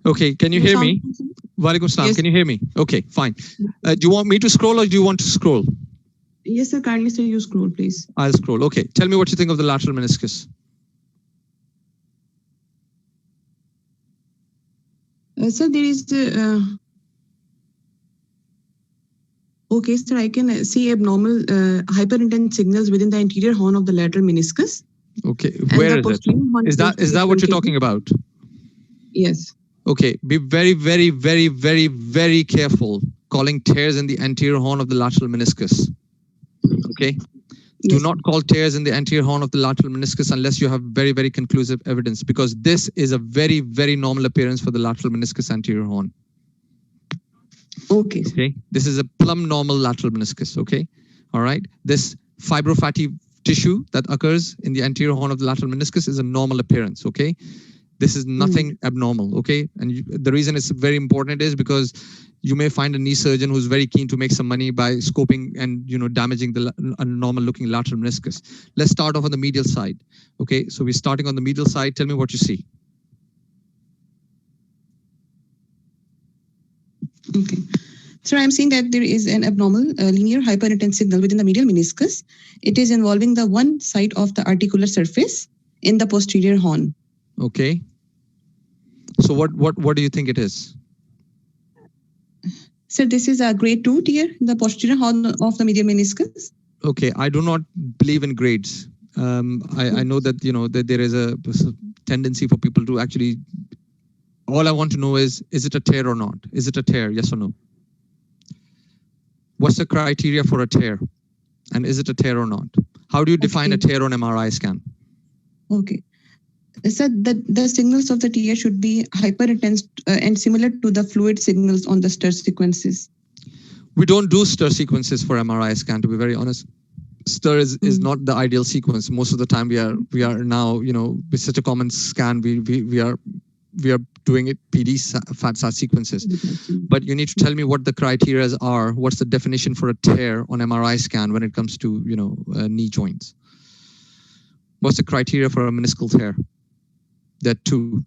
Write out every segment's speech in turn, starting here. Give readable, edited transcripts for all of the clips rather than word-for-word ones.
Okay, can you The hear sound. me? Walaikum salam. Yes. Can you hear me? Okay, fine. Do you want me to scroll or do you want to scroll? Yes, sir. Kindly sir, you scroll, please. I'll scroll. Okay, tell me what you think of the lateral meniscus. Sir, there is okay, sir. I can see abnormal hyperintense signals within the anterior horn of the lateral meniscus, Okay, and where the is it? posterior horn appears to Is be that what you're truncated. talking about? Yes. Okay, be very, very, very, very, very careful calling tears in the anterior horn of the lateral meniscus. Okay, do Yes. not call tears in the anterior horn of the lateral meniscus unless you have very, very conclusive evidence, because this is a very, very normal appearance for the lateral meniscus anterior horn. Okay. Okay, this is a plumb normal lateral meniscus. Okay, all right. This fibrofatty tissue that occurs in the anterior horn of the lateral meniscus is a normal appearance. Okay, this is nothing abnormal. Okay, and the reason it's very important is because you may find a knee surgeon who's very keen to make some money by scoping and damaging the normal looking lateral meniscus. Let's start off on the medial side. Okay, so we're starting on the medial side. Tell me what you see. Okay. So I'm seeing that there is an abnormal linear hyperintense signal within the medial meniscus. It is involving the one side of the articular surface in the posterior horn. Okay. So what do you think it is? So this is a grade 2 tear in the posterior horn of the medial meniscus. Okay, I do not believe in grades. I know that that there is a tendency for people to actually. All I want to know is it a tear or not? Is it a tear? Yes or no? What's the criteria for a tear? And is it a tear or not? How do you define a tear on MRI scan? Okay. So the signals of the tear should be hyperintense and similar to the fluid signals on the stir sequences. We don't do stir sequences for MRI scan, to be very honest. Stir is not the ideal sequence. Most of the time we are now, with such a common scan, we are doing it PD FAT-SAT sequences. But you need to tell me what the criteria are. What's the definition for a tear on MRI scan when it comes to knee joints? What's the criteria for a meniscal tear? There are two.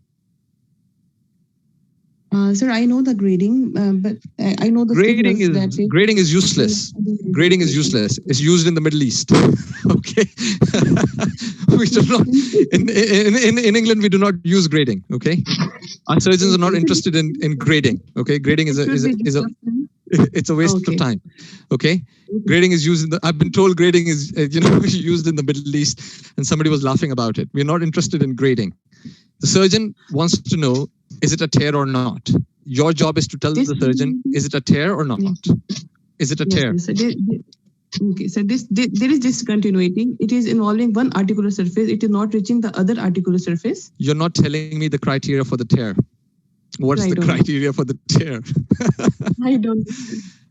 Sir, I know the grading, but I know the grading is useless. Grading is useless. It's used in the Middle East. Okay, we do not in England we do not use grading. Okay, our surgeons are not interested in grading. Okay, grading is it's a waste of time. Okay, grading is used in the. I've been told grading is used in the Middle East, and somebody was laughing about it. We're not interested in grading. The surgeon wants to know, is it a tear or not? Your job is to tell the surgeon, is it a tear or not? Is it a tear? Okay, so there is discontinuity. It is involving one articular surface. It is not reaching the other articular surface. You're not telling me the criteria for the tear. What's the criteria for the tear? I don't.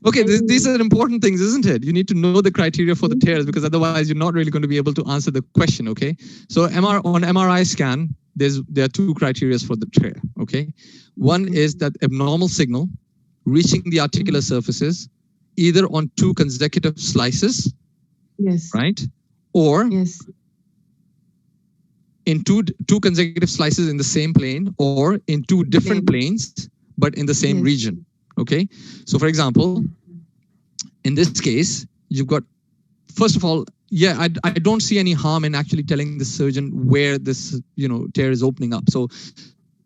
Okay, these are important things, isn't it? You need to know the criteria for the tears, because otherwise you're not really going to be able to answer the question. Okay, so on MRI scan, there are two criteria for the tear. Okay, one is that abnormal signal reaching the articular surfaces either on two consecutive slices, yes, right, or yes, in two consecutive slices in the same plane, or in two different planes but in the same region. Okay, so for example, in this case, you've got, first of all, yeah, I don't see any harm in actually telling the surgeon where this tear is opening up. So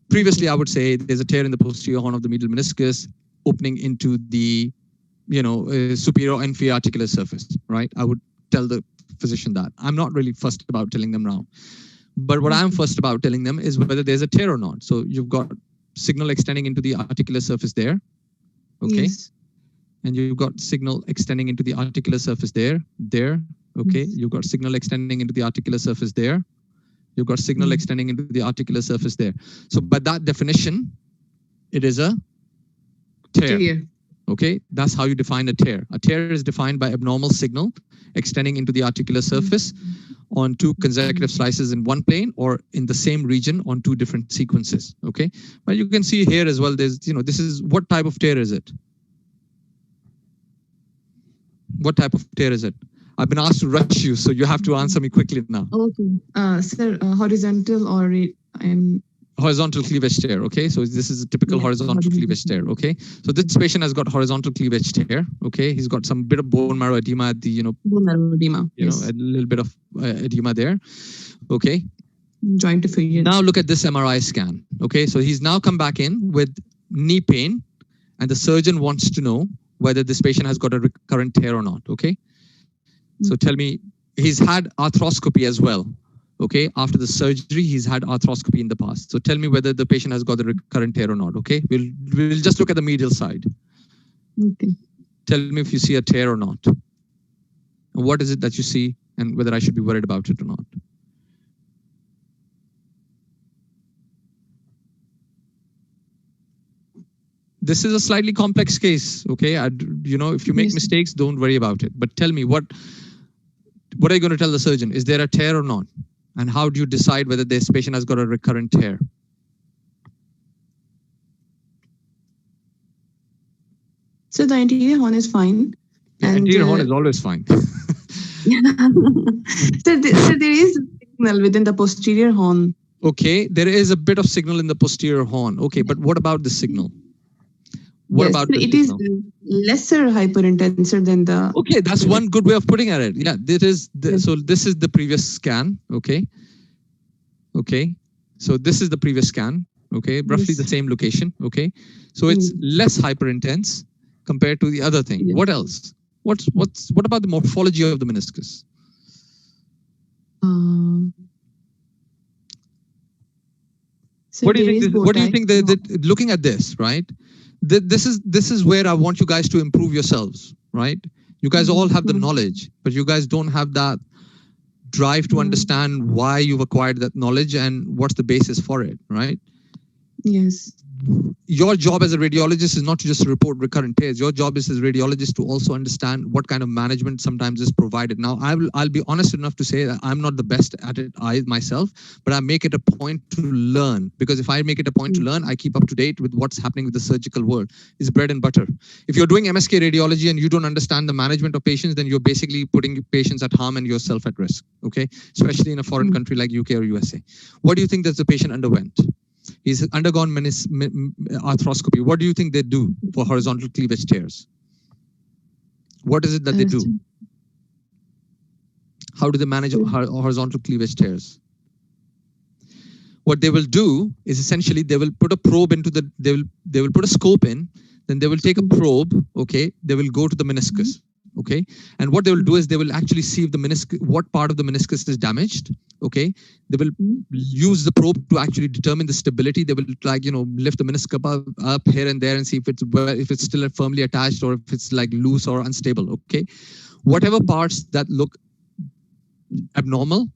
previously I would say there's a tear in the posterior horn of the medial meniscus opening into the superior or inferior articular surface, right? I would tell the physician that. I'm not really fussed about telling them now. But what I'm fussed about telling them is whether there's a tear or not. So you've got signal extending into the articular surface there. Okay. Yes. And you've got signal extending into the articular surface there. Okay. Yes. You've got signal extending into the articular surface there. You've got signal extending into the articular surface there. So by that definition, it is a tear. Okay, that's how you define a tear. A tear is defined by abnormal signal extending into the articular surface on two consecutive slices in one plane or in the same region on two different sequences. Okay, but you can see here as well, there's, this is, what type of tear is it? What type of tear is it? I've been asked to rush you, so you have to answer me quickly now. Okay, sir, horizontal or horizontal cleavage tear. Okay, so this is a typical horizontal cleavage tear. Okay, so this patient has got horizontal cleavage tear. Okay, he's got some bit of bone marrow edema at the bone marrow edema. a little bit of edema there. Okay, joint diffusion. now look at this MRI scan. Okay, so he's now come back in with knee pain, and the surgeon wants to know whether this patient has got a recurrent tear or not. Okay, so tell me, he's had arthroscopy as well. Okay, after the surgery, he's had arthroscopy in the past. So tell me whether the patient has got a recurrent tear or not. Okay, we'll just look at the medial side. Okay. Tell me if you see a tear or not. And what is it that you see, and whether I should be worried about it or not. This is a slightly complex case. Okay, if you make mistakes, don't worry about it. But tell me, what are you going to tell the surgeon? Is there a tear or not? And how do you decide whether this patient has got a recurrent tear? So the anterior horn is fine. The anterior horn is always fine. So there is a signal within the posterior horn. Okay, there is a bit of signal in the posterior horn. Okay, but what about the signal? What about the signal? It is lesser hyperintensive than the... Okay, that's one good way of putting at it. Yeah, so this is the previous scan. Okay. Okay, so this is the previous scan. Okay, roughly the same location. Okay, so it's less hyperintense compared to the other thing. What else? What about the morphology of the meniscus? What do you think? What do you think that looking at this, right? This is where I want you guys to improve yourselves, right? You guys all have the knowledge, but you guys don't have that drive to understand why you've acquired that knowledge and what's the basis for it, right? Yes. Your job as a radiologist is not to just report recurrent tears. Your job is as a radiologist to also understand what kind of management sometimes is provided. Now, I'll be honest enough to say that I'm not the best at it myself, but I make it a point to learn, because if I make it a point to learn, I keep up to date with what's happening with the surgical world. It's bread and butter. If you're doing MSK radiology and you don't understand the management of patients, then you're basically putting patients at harm and yourself at risk, okay? Especially in a foreign country like UK or USA. What do you think that the patient underwent? He's undergone arthroscopy. What do you think they do for horizontal cleavage tears? What is it that they do? How do they manage horizontal cleavage tears? What they will do is essentially they will put a probe into they will put a scope in, then they will take a probe, okay? They will go to the meniscus. Okay, and what they will do is they will actually see if the meniscus, what part of the meniscus is damaged. Okay, they will use the probe to actually determine the stability. They will lift the meniscus up here and there and see if it's still firmly attached or if it's like loose or unstable. Okay, whatever parts that look abnormal,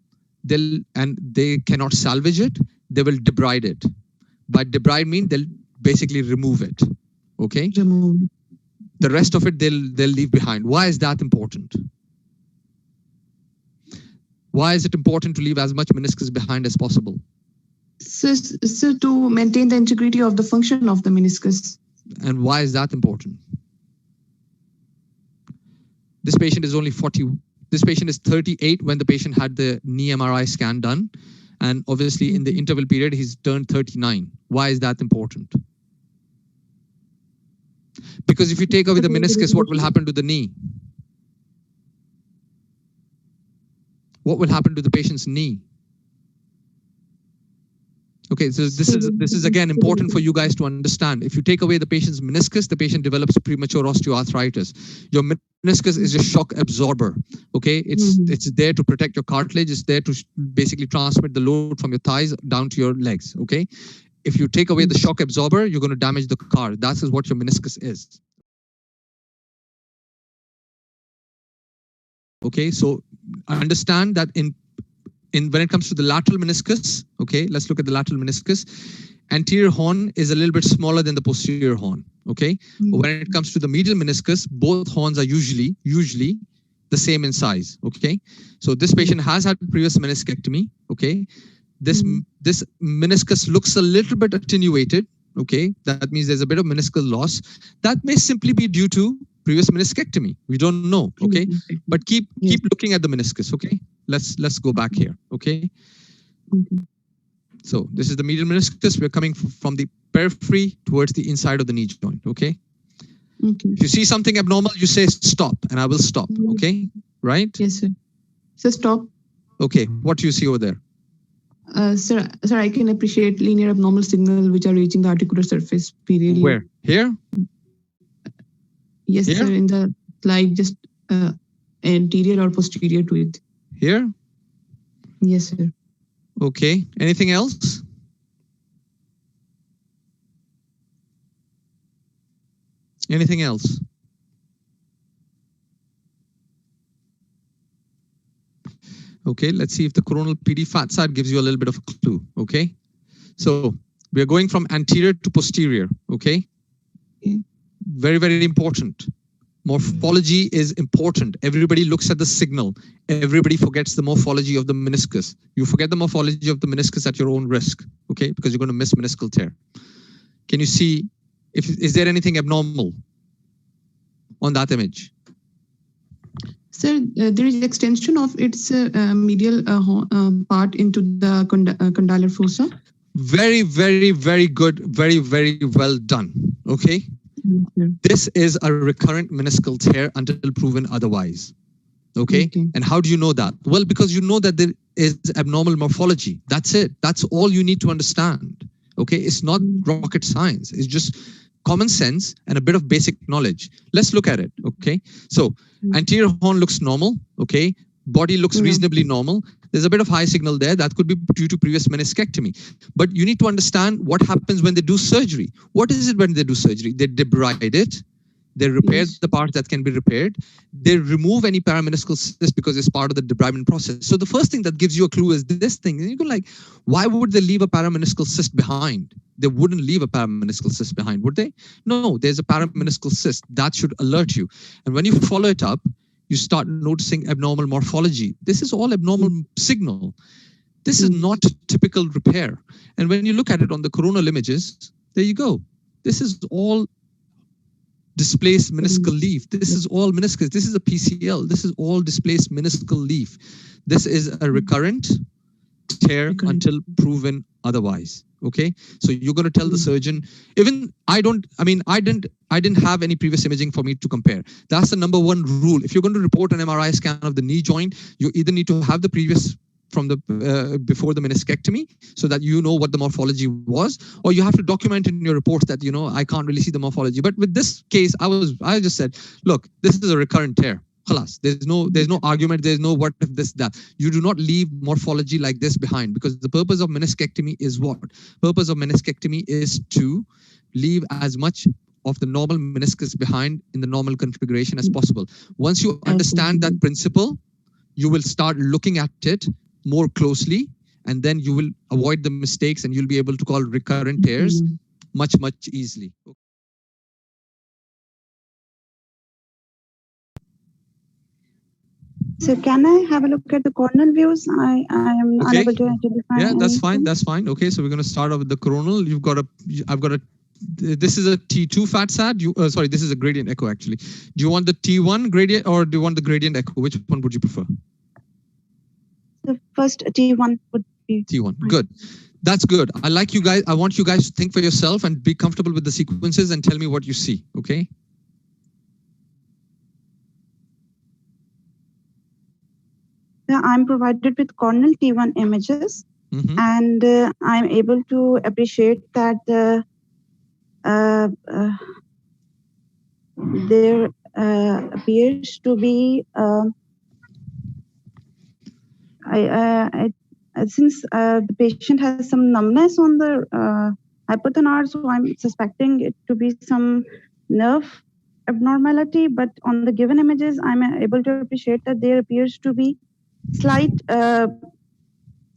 they cannot salvage it. They will debride it. By debride mean they'll basically remove it. Okay. Remove. The rest of it they'll leave behind. Why is that important? Why is it important to leave as much meniscus behind as possible? So to maintain the integrity of the function of the meniscus. And why is that important? This patient is only 40. This patient is 38 when the patient had the knee MRI scan done. And obviously in the interval period, he's turned 39. Why is that important? Because if you take away the meniscus, what will happen to the knee? What will happen to the patient's knee? Okay, so this is again important for you guys to understand. If you take away the patient's meniscus, the patient develops premature osteoarthritis. Your meniscus is a shock absorber. Okay, it's there to protect your cartilage. It's there to basically transmit the load from your thighs down to your legs. Okay, if you take away the shock absorber, you're going to damage the car. That is what your meniscus is. Okay, so understand that when it comes to the lateral meniscus, okay, let's look at the lateral meniscus. Anterior horn is a little bit smaller than the posterior horn, okay? But when it comes to the medial meniscus, both horns are usually the same in size, okay? So this patient has had previous meniscectomy, okay? This meniscus looks a little bit attenuated, okay? That means there's a bit of meniscal loss. That may simply be due to previous meniscectomy. We don't know, okay? But keep looking at the meniscus, okay? Let's go back here, okay? So this is the medial meniscus. We're coming from the periphery towards the inside of the knee joint. Okay. Okay. If you see something abnormal, you say stop, and I will stop. Okay. Right? Yes, sir. So stop. Okay. What do you see over there? Sir, I can appreciate linear abnormal signal which are reaching the articular surface period. Where? Here? Yes, Here? sir. In the slide, just anterior or posterior to it. Here? Yes, sir. Okay. Anything else? Anything else? Okay, let's see if the coronal PD fat side gives you a little bit of a clue. Okay, so we're going from anterior to posterior. Okay, very, very important. Morphology is important. Everybody looks at the signal. Everybody forgets the morphology of the meniscus. You forget the morphology of the meniscus at your own risk. Okay, because you're going to miss meniscal tear. Can you see is there anything abnormal on that image? Sir, there is extension of its medial part into the condylar fossa. Very, very, very good. Very, very well done. Okay. This is a recurrent meniscal tear until proven otherwise. Okay. And how do you know that? Well, because you know that there is abnormal morphology. That's it. That's all you need to understand. Okay. It's not rocket science. It's just common sense and a bit of basic knowledge. Let's look at it. Okay. So anterior horn looks normal. Okay. Body looks reasonably normal. There's a bit of high signal there. That could be due to previous meniscectomy. But you need to understand what happens when they do surgery. What is it when they do surgery? They debride it. They repair the part that can be repaired. They remove any parameniscal cyst because it's part of the debridement process. So the first thing that gives you a clue is this thing. And you go like, why would they leave a parameniscal cyst behind? They wouldn't leave a parameniscal cyst behind, would they? No, there's a parameniscal cyst. That should alert you. And when you follow it up, you start noticing abnormal morphology. This is all abnormal signal. This is not typical repair. And when you look at it on the coronal images, there you go. This is all displaced meniscal leaf. This is all meniscus. This is a PCL. This is all displaced meniscal leaf. This is a recurrent tear until proven otherwise. Okay, so you're going to tell the surgeon. Even I didn't have any previous imaging for me to compare. That's the number one rule. If you're going to report an MRI scan of the knee joint, you either need to have the previous from the before the meniscectomy, so that you know what the morphology was, or you have to document in your reports that I can't really see the morphology. But with this case, I just said, look, this is a recurrent tear. Khalas. There's no argument. There's no what if this that. You do not leave morphology like this behind, because the purpose of meniscectomy is what? Purpose of meniscectomy is to leave as much of the normal meniscus behind in the normal configuration as possible. Once you understand that principle, you will start looking at it more closely, and then you will avoid the mistakes, and you'll be able to call recurrent tears much easily. So can I have a look at the coronal views? I am unable to identify. Yeah, that's fine. That's fine. Okay, so we're going to start off with the coronal. This is a T2 fat SAD. Sorry, this is a gradient echo actually. Do you want the T1 gradient or do you want the gradient echo? Which one would you prefer? The first T1 would be T1. Good. That's good. I want you guys to think for yourself and be comfortable with the sequences and tell me what you see. Okay. I'm provided with coronal T1 images, and I'm able to appreciate that there appears to be since the patient has some numbness on the hypothenar, so I'm suspecting it to be some nerve abnormality. But on the given images, I'm able to appreciate that there appears to be slight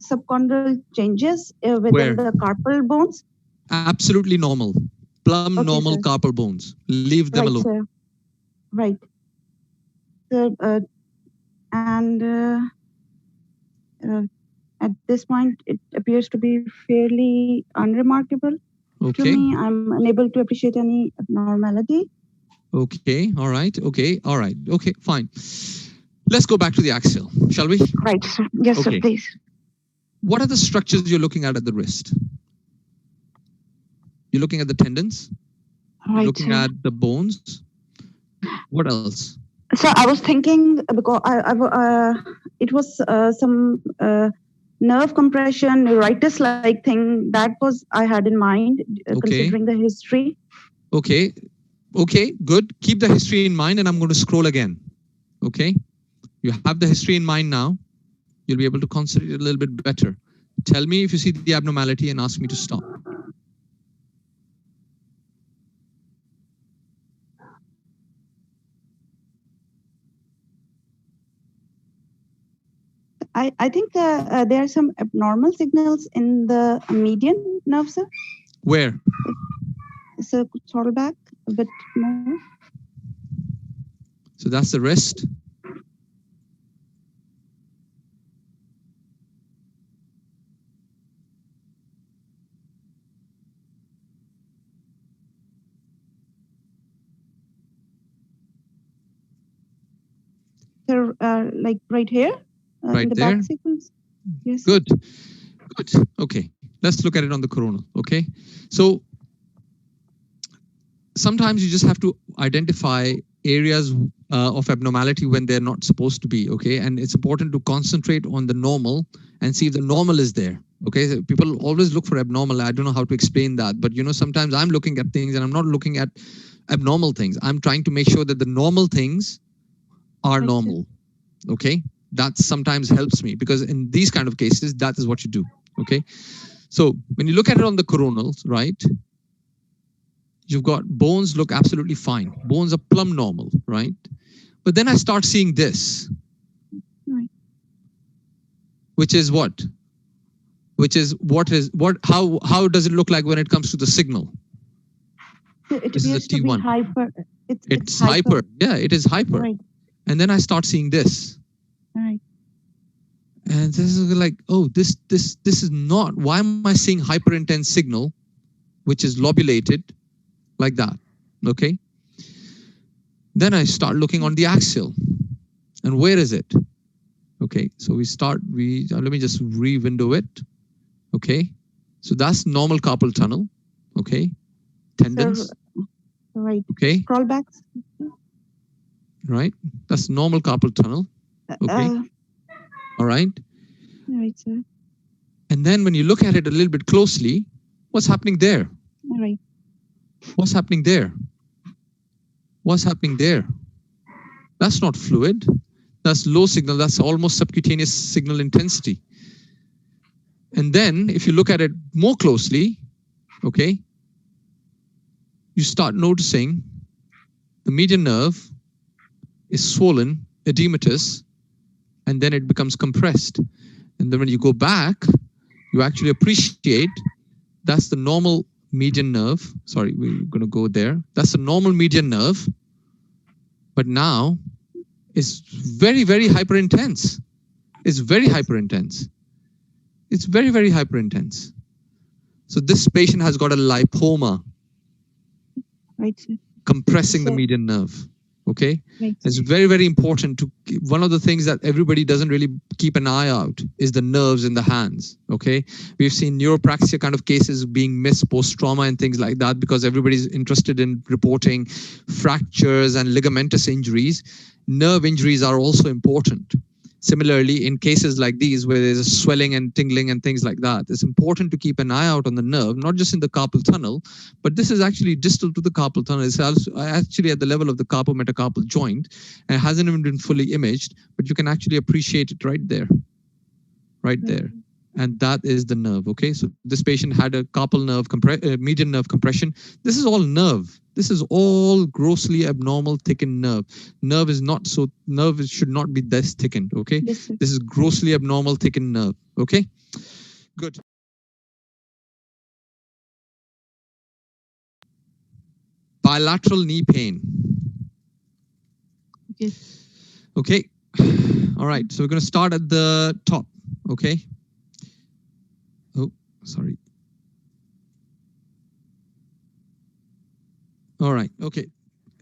subchondral changes within the carpal bones. Absolutely normal. Plumb normal sir. carpal bones. Leave them alone. Sir. Right. So, at this point, it appears to be fairly unremarkable to me. I'm unable to appreciate any abnormality. Okay. All right. Okay. All right. Okay. Fine. Let's go back to the axial, shall we? Right, sir. Yes, sir, please. what are the structures you're looking at the wrist? You're looking at the tendons. You're Right, looking sir. at the bones. What else? So I was thinking because it was some nerve compression, neuritis-like thing that was I had in mind, Okay. considering the history. Okay. Okay, good. Keep the history in mind, and I'm going to scroll again. Okay. You have the history in mind now. You'll be able to concentrate a little bit better. Tell me if you see the abnormality and ask me to stop. I think there are some abnormal signals in the median nerve, sir. Where? So throttle back a bit more. So that's the wrist. So like right here, Right in the there. back sequence. Yes. Good. Good. Okay. Let's look at it on the coronal. Okay. So sometimes you just have to identify areas of abnormality when they're not supposed to be. Okay. And it's important to concentrate on the normal and see if the normal is there. Okay. So people always look for abnormal. I don't know how to explain that, but sometimes I'm looking at things and I'm not looking at abnormal things. I'm trying to make sure that the normal things are normal. Okay. That sometimes helps me because in these kind of cases, that is what you do. Okay. So when you look at it on the coronals, right? You've got bones look absolutely fine. Bones are plumb normal, right? But then I start seeing this. Right. Which is what? How does it look like when it comes to the signal? It This is a appears to be T1. hyper. It's hyper. Yeah, it is hyper. Right. And then I start seeing this. Right. And this is like, oh, this is not. Why am I seeing hyper intense signal, which is lobulated like that? Okay. Then I start looking on the axial. And where is it? Okay. So let me just re-window it. Okay. So that's normal carpal tunnel. Okay. Tendons. Right. Okay. Scroll back. Right. That's normal carpal tunnel. Okay. All right. All right, sir. And then when you look at it a little bit closely, what's happening there? All right. What's happening there? What's happening there? That's not fluid. That's low signal. That's almost subcutaneous signal intensity. And then if you look at it more closely, okay, you start noticing the median nerve is swollen, edematous, and then it becomes compressed. And then when you go back, you actually appreciate that's the normal median nerve. Sorry, we're going to go there. That's the normal median nerve. But now it's very, very hyper intense. It's very hyper intense. It's very, very hyper intense. So this patient has got a lipoma. Right. Compressing the median nerve. Okay. Right. It's very, very important to one of the things that everybody doesn't really keep an eye out is the nerves in the hands. Okay. We've seen neuropraxia kind of cases being missed post-trauma and things like that because everybody's interested in reporting fractures and ligamentous injuries. Nerve injuries are also important. Similarly, in cases like these where there's a swelling and tingling and things like that, it's important to keep an eye out on the nerve, not just in the carpal tunnel, but this is actually distal to the carpal tunnel. It's actually at the level of the carpometacarpal joint and hasn't even been fully imaged, but you can actually appreciate it right there. Right there. And that is the nerve. Okay. So this patient had a carpal nerve, median nerve compression. This is all nerve. This is all grossly abnormal thickened nerve. Nerve should not be this thickened. Okay. Yes, this is grossly abnormal thickened nerve. Okay. Good. Bilateral knee pain. Okay. Okay. All right. So we're going to start at the top. Okay. Oh, sorry. All right. Okay.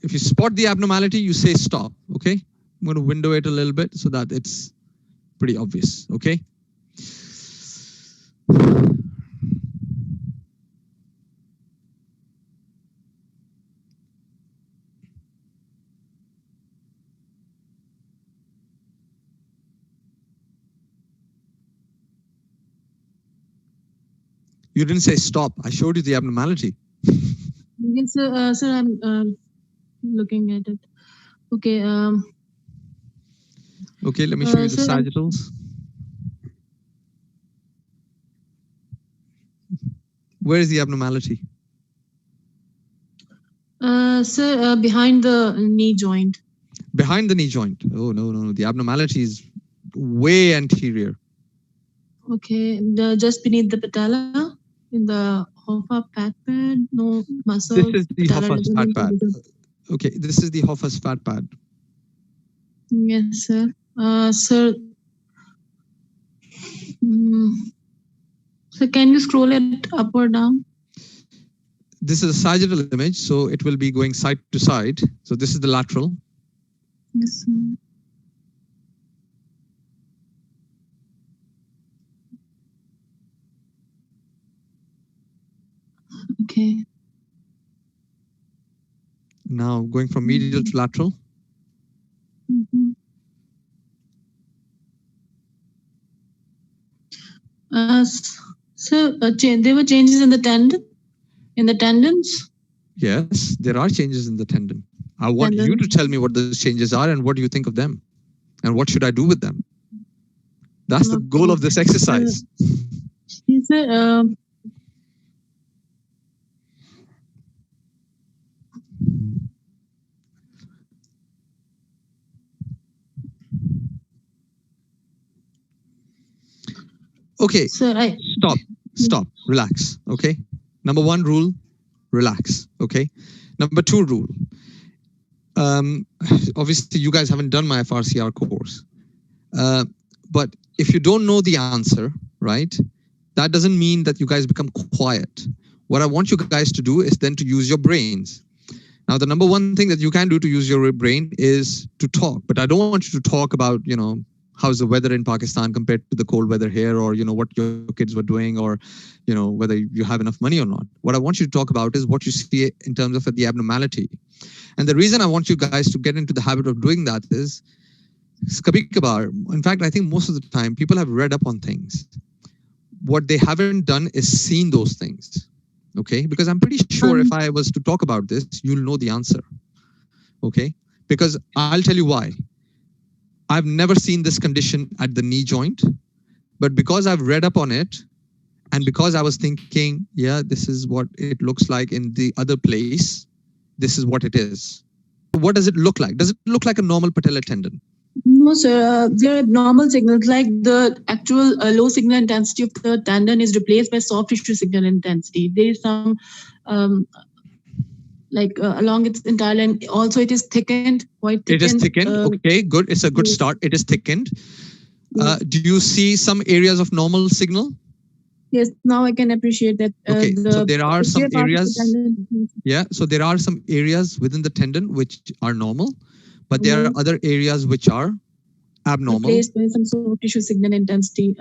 If you spot the abnormality, you say stop. Okay. I'm going to window it a little bit so that it's pretty obvious. Okay. You didn't say stop. I showed you the abnormality. Yes, sir, I'm looking at it. Okay. Okay, let me show you the Sir, sagittals. Where is the abnormality? Sir, behind the knee joint. Behind the knee joint. Oh, no, no, no. The abnormality is way anterior. Okay, just beneath the patella, in the Hoffa fat pad, no muscle. This is the patella Hoffa's fat ligament. pad. Okay, this is the Hoffa's fat pad. Yes, sir. Sir, so can you scroll it up or down? This is a sagittal image, so it will be going side to side. So this is the lateral. Yes, sir. Okay. Now going from medial to lateral. So there were changes in the tendon, in the tendons. Yes, there are changes in the tendon. I want you to tell me what those changes are and what do you think of them, and what should I do with them. That's the goal of this exercise. Yes, sir. Okay, Sir, stop, relax. Okay, number one rule, relax. Okay, number two rule. Obviously, you guys haven't done my FRCR course, but if you don't know the answer, right, that doesn't mean that you guys become quiet. What I want you guys to do is then to use your brains. Now, the number one thing that you can do to use your brain is to talk, but I don't want you to talk about, how's the weather in Pakistan compared to the cold weather here, or, what your kids were doing, or, whether you have enough money or not. What I want you to talk about is what you see in terms of the abnormality. And the reason I want you guys to get into the habit of doing that is, in fact, I think most of the time people have read up on things. What they haven't done is seen those things. Okay, because I'm pretty sure if I was to talk about this, you'll know the answer. Okay, because I'll tell you why. I've never seen this condition at the knee joint, but because I've read up on it, and because I was thinking, yeah, this is what it looks like in the other place, this is what it is. What does it look like? Does it look like a normal patellar tendon? No, sir. There are abnormal signals, like the actual low signal intensity of the tendon is replaced by soft tissue signal intensity. There is some, along its entire length. Also, it is thickened, quite thickened. It is thickened. Okay, good. It's a good start. It is thickened. Do you see some areas of normal signal? Yes, now I can appreciate that. Okay, so there are some areas. Yeah, so there are some areas within the tendon which are normal, but there are other areas which are abnormal. Replaced by some soft tissue signal intensity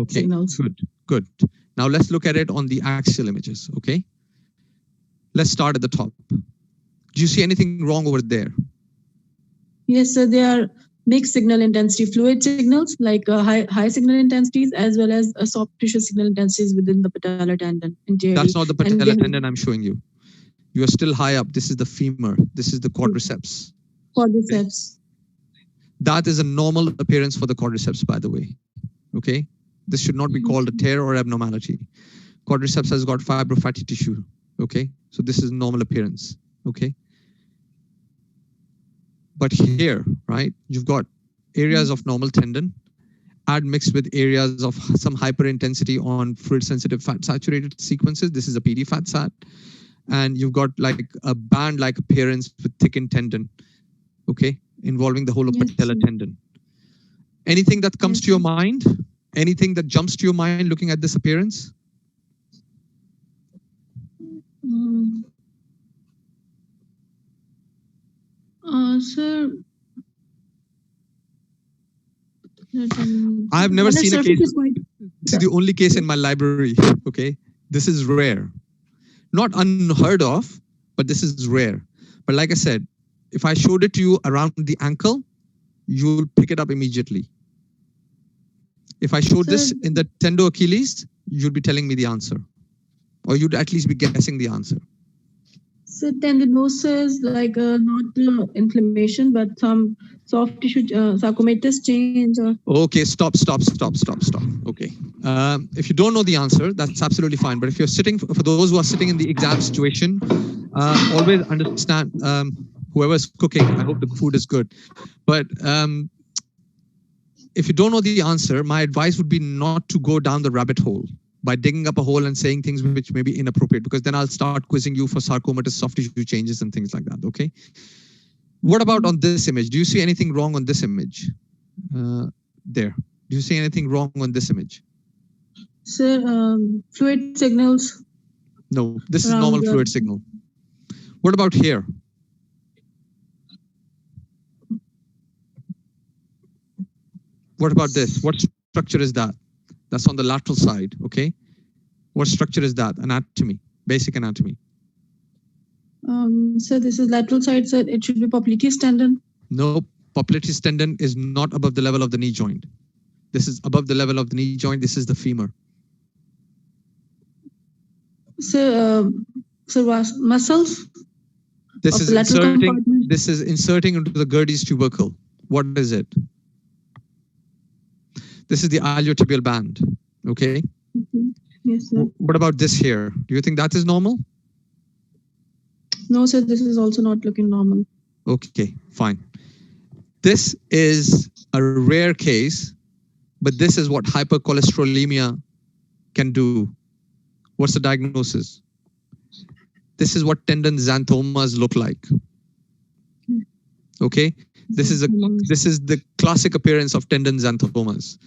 signals. Good. Now let's look at it on the axial images. Okay, let's start at the top. Do you see anything wrong over there? Yes, sir. There are mixed signal intensity fluid signals, like high signal intensities, as well as soft tissue signal intensities within the patellar tendon. That's not the patellar tendon I'm showing you. You are still high up. This is the femur. This is the quadriceps. Quadriceps. That is a normal appearance for the quadriceps, by the way. Okay, this should not be called a tear or abnormality. Quadriceps has got fibrofatty tissue. Okay, so this is normal appearance. Okay. But here, right, you've got areas of normal tendon, mixed with areas of some hyperintensity on fluid-sensitive fat-saturated sequences. This is a PD fat sat. And you've got like a band-like appearance with thickened tendon, okay, involving the whole of patellar tendon. Anything that comes to your mind? Anything that jumps to your mind looking at this appearance? Sir, I've never seen a case. is the only case in my library. Okay, this is rare, not unheard of, but this is rare. But like I said, if I showed it to you around the ankle, you'll pick it up immediately. If I showed this in the tendo Achilles, you'd be telling me the answer, or you'd at least be guessing the answer. So tendinosis, like not inflammation, but some soft tissue sarcomatous change. Okay, stop. Okay. If you don't know the answer, that's absolutely fine. But if you're sitting, for those who are sitting in the exam situation, always understand, whoever's cooking, I hope the food is good. But if you don't know the answer, my advice would be not to go down the rabbit hole by digging up a hole and saying things which may be inappropriate, because then I'll start quizzing you for sarcomatous soft tissue changes and things like that. Okay. What about on this image? Do you see anything wrong on this image? There. Do you see anything wrong on this image? Sir, fluid signals. No, this is normal fluid signal. What about here? What about this? What structure is that? That's on the lateral side, okay? What structure is that? Anatomy, basic anatomy. So this is lateral side, sir. It should be popliteus tendon. No, popliteus tendon is not above the level of the knee joint. This is above the level of the knee joint. This is the femur. So, muscles. This is inserting. This is inserting into the Gerdy's tubercle. What is it? This is the iliotibial band. Okay. Yes, sir. What about this here? Do you think that is normal? No, sir. This is also not looking normal. Okay, fine. This is a rare case, but this is what hypercholesterolemia can do. What's the diagnosis? This is what tendon xanthomas look like. Okay, this is the classic appearance of tendon xanthomas.